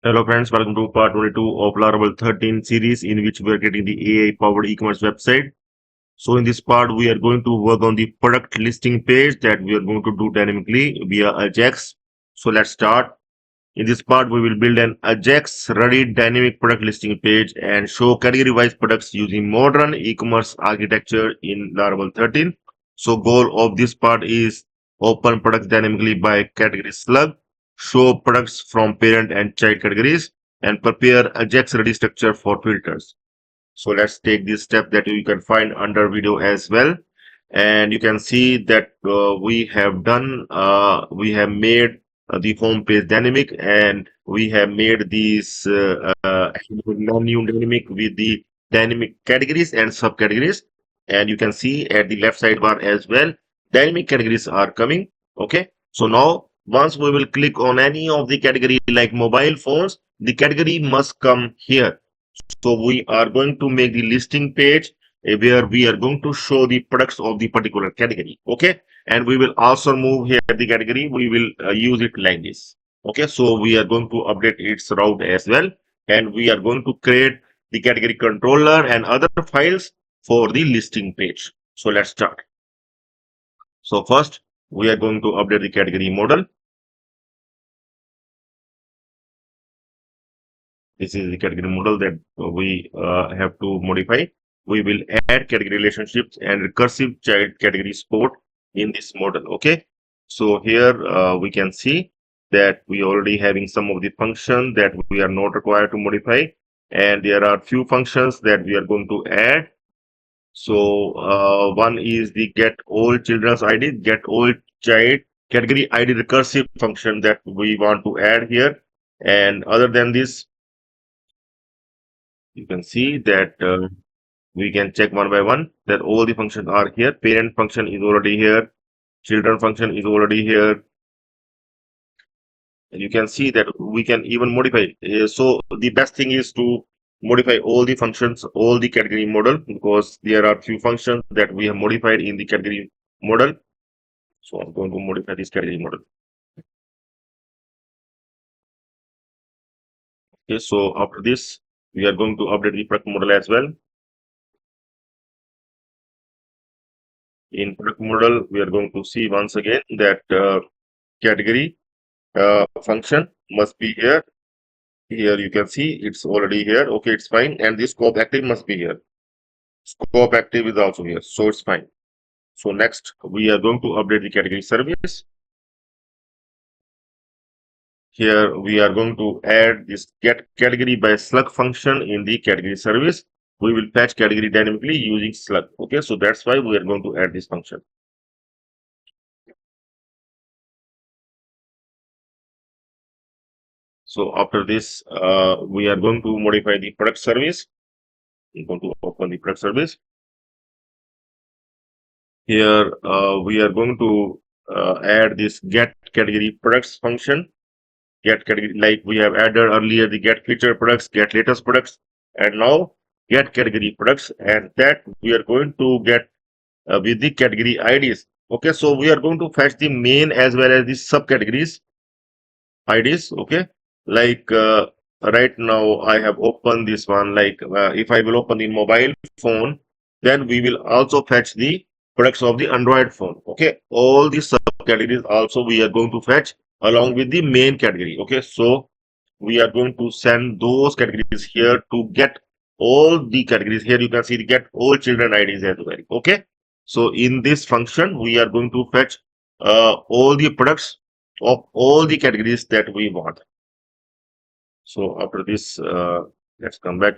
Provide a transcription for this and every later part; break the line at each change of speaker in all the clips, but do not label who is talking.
Hello friends, welcome to part 22 of Laravel 13 series in which we are getting the AI-powered e-commerce website. So in this part, we are going to work on the product listing page that we are going to do dynamically via AJAX. So let's start. In this part, we will build an AJAX-ready dynamic product listing page and show category-wise products using modern e-commerce architecture in Laravel 13. So goal of this part is open products dynamically by category slug, show products from parent and child categories, and prepare AJAX-ready structure for filters. So let's take this step that you can find under video as well. And you can see that we have made the home page dynamic, and we have made these menu dynamic with the dynamic categories and subcategories. And you can see at the left sidebar as well, dynamic categories are coming. Okay. So now once we will click on any of the category like mobile phones, the category must come here. So we are going to make the listing page where we are going to show the products of the particular category. Okay. And we will also move here the category. We will use it like this. Okay. So we are going to update its route as well. And we are going to create the category controller and other files for the listing page. So let's start. So first, we are going to update the category model. This is the category model that we have to modify. We will add category relationships and recursive child category support in this model. Okay. So here we can see that we already having some of the functions that we are not required to modify. And there are few functions that we are going to add. So one is the get all children's ID, get all child category ID recursive function that we want to add here. And other than this, you can see that we can check one by one that all the functions are here. Parent function is already here. Children function is already here. And you can see that we can even modify. So the best thing is to modify all the functions, all the category model, because there are few functions that we have modified in the category model. So I'm going to modify this category model. Okay, so after this, we are going to update the product model as well. In product model, we are going to see once again that category function must be here. Here you can see it's already here. Okay, it's fine. And this scope active must be here. Scope active is also here. So it's fine. So next, we are going to update the category service. Here we are going to add this get category by slug function in the category service. We will fetch category dynamically using slug. Okay, so that's why we are going to add this function. So after this, we are going to modify the product service. I'm going to open the product service. Here we are going to add this get category products function. Get category, like we have added earlier the get feature products, get latest products, and now get category products, and that we are going to get with the category IDs. Okay, so we are going to fetch the main as well as the subcategories IDs. Okay, like right now I have opened this one. Like if I will open the mobile phone, then we will also fetch the products of the Android phone. Okay, all the subcategories also we are going to fetch along with the main category. Okay, so we are going to send those categories here to get all the categories. Here you can see the get all children IDs as well. Okay, so in this function we are going to fetch all the products of all the categories that we want. So after this, let's come back.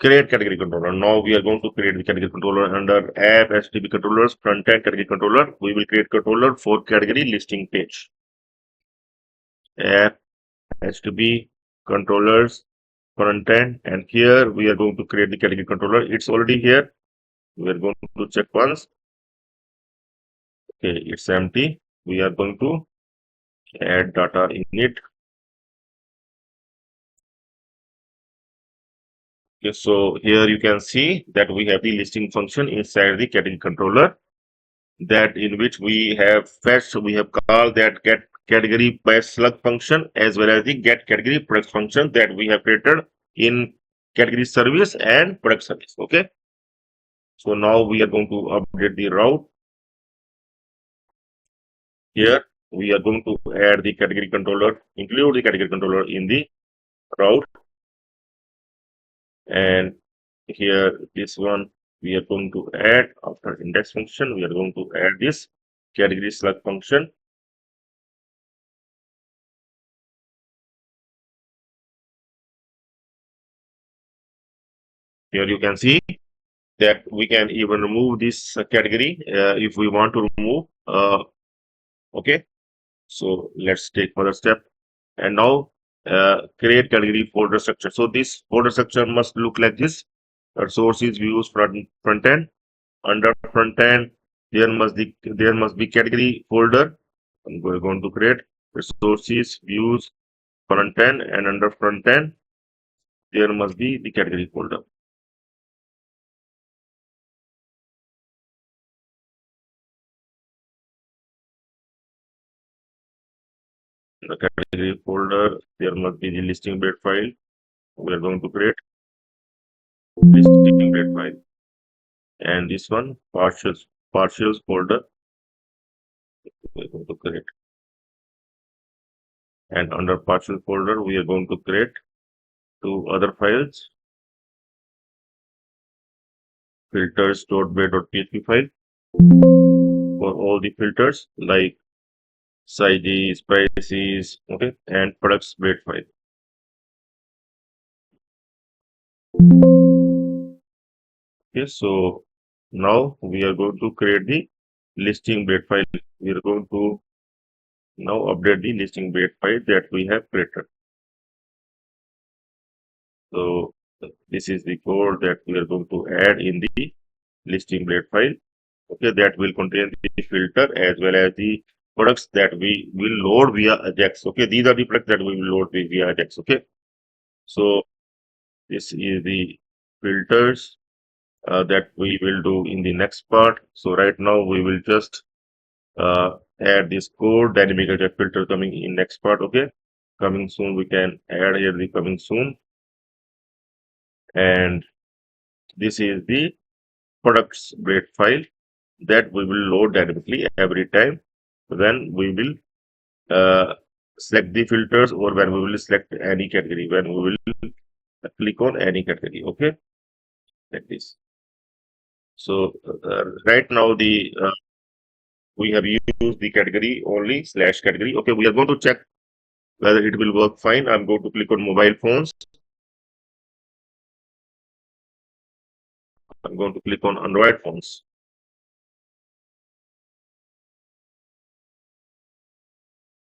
Create category controller. Now we are going to create the category controller under app HTTP controllers, Frontend category controller. We will create controller for category listing page. App HTTP controllers, Frontend, and here we are going to create the category controller. It's already here. We are going to check once. Okay, it's empty. We are going to add data in it. Okay, so here you can see that we have the listing function inside the category controller, that in which we have fetched, we have called that get category by slug function as well as the get category product function that we have created in category service and product service. Okay. So now we are going to update the route. Here we are going to add the category controller, include the category controller in the route. And here this one we are going to add after index function. We are going to add this category slug function. Here you can see that we can even remove this category if we want to remove. Okay, so let's take further step. And now create category folder structure. So this folder structure must look like this. Sources, views, front end. Under front end, there must be category folder. We're going to create resources, views, front end, and under front end, there must be the category folder. In the category folder, there must be the listing bed file. We are going to create listing bed file, and this one partials folder. We are going to create, and under partial folder, we are going to create two other files. Filters.bed.php file for all the filters like sizes, prices, okay, and products bed file. Okay, so now we are going to create the listing bed file. We are going to now update the listing bed file that we have created. So this is the code that we are going to add in the listing blade file. Okay, that will contain the filter as well as the products that we will load via AJAX. Okay, these are the products that we will load via AJAX. Okay, so this is the filters that we will do in the next part. So right now we will just add this code dynamic AJAX filter coming in next part. Okay, coming soon. We can add here the coming soon, and this is the products blade file that we will load dynamically every time when we will select the filters or when we will select any category, when we will click on any category. Okay, like this. So right now the we have used the category only /category. Okay, we are going to check whether it will work fine. I'm going to click on mobile phones. I'm going to click on Android phones.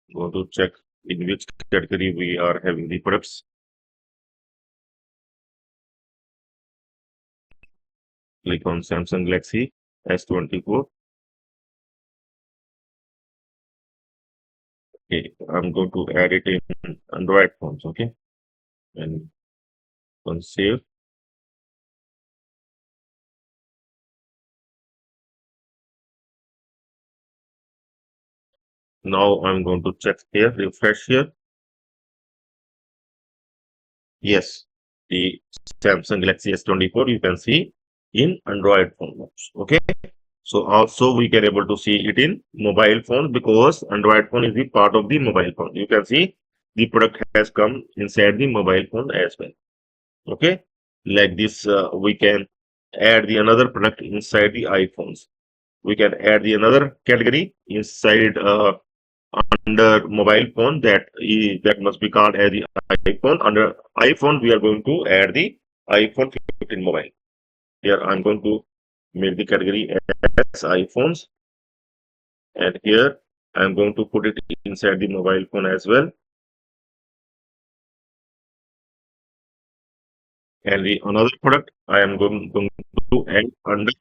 I'm going to check in which category we are having the products. Click on Samsung Galaxy S24. Okay, I'm going to add it in Android phones. Okay, and on save. Now I'm going to check here, refresh here. Yes, the Samsung Galaxy S24 you can see in Android phones. Okay, so also we can able to see it in mobile phone because Android phone is the part of the mobile phone. You can see the product has come inside the mobile phone as well. Okay, like this we can add the another product inside the iPhones. We can add the another category inside under mobile phone that must be called as the iPhone. Under iPhone, we are going to add the iPhone 15 mobile. Here I'm going to make the category as iPhones, and here I'm going to put it inside the mobile phone as well. And the another product I am going to add under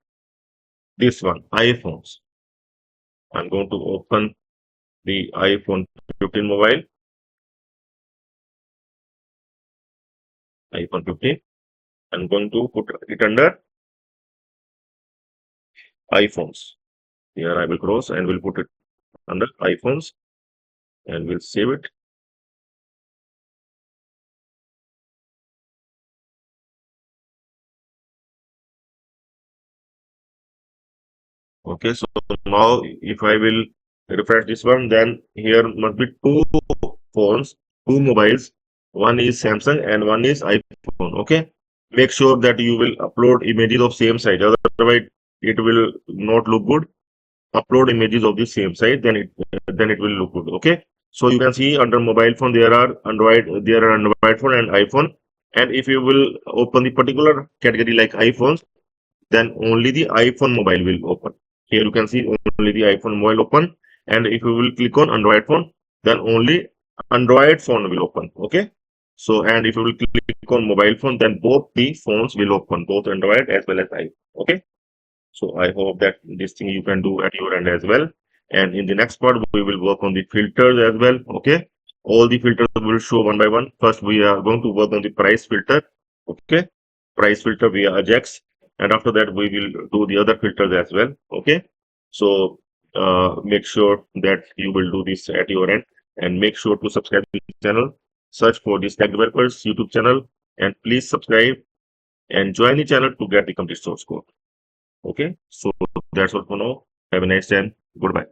this one, iPhones. I'm going to open the iPhone 15 mobile, iPhone 15. I'm going to put it under iPhones. Here I will cross and will put it under iPhones. and we'll save it. Okay, so now if I will refresh this one, then here must be two phones, two mobiles. One is Samsung and one is iPhone. Okay, make sure that you will upload images of same size. Otherwise, it will not look good. Upload images of the same size, then it will look good. Okay, so you can see under mobile phone there are Android phone and iPhone. And if you will open the particular category like iPhones, then only the iPhone mobile will open. Here you can see only the iPhone mobile open, and if you will click on Android phone, then only Android phone will open. Okay, so and if you will click on mobile phone, then both the phones will open, both Android as well as iPhone. Okay, so I hope that this thing you can do at your end as well. And in the next part, we will work on the filters as well. Okay, all the filters will show one by one. First, we are going to work on the price filter. Okay, price filter via Ajax, and after that, we will do the other filters as well. Okay, so make sure that you will do this at your end, and make sure to subscribe to the channel. Search for the StackDevelopers YouTube channel, and please subscribe and join the channel to get the complete source code. Okay, so that's all for now. Have a nice day. Goodbye.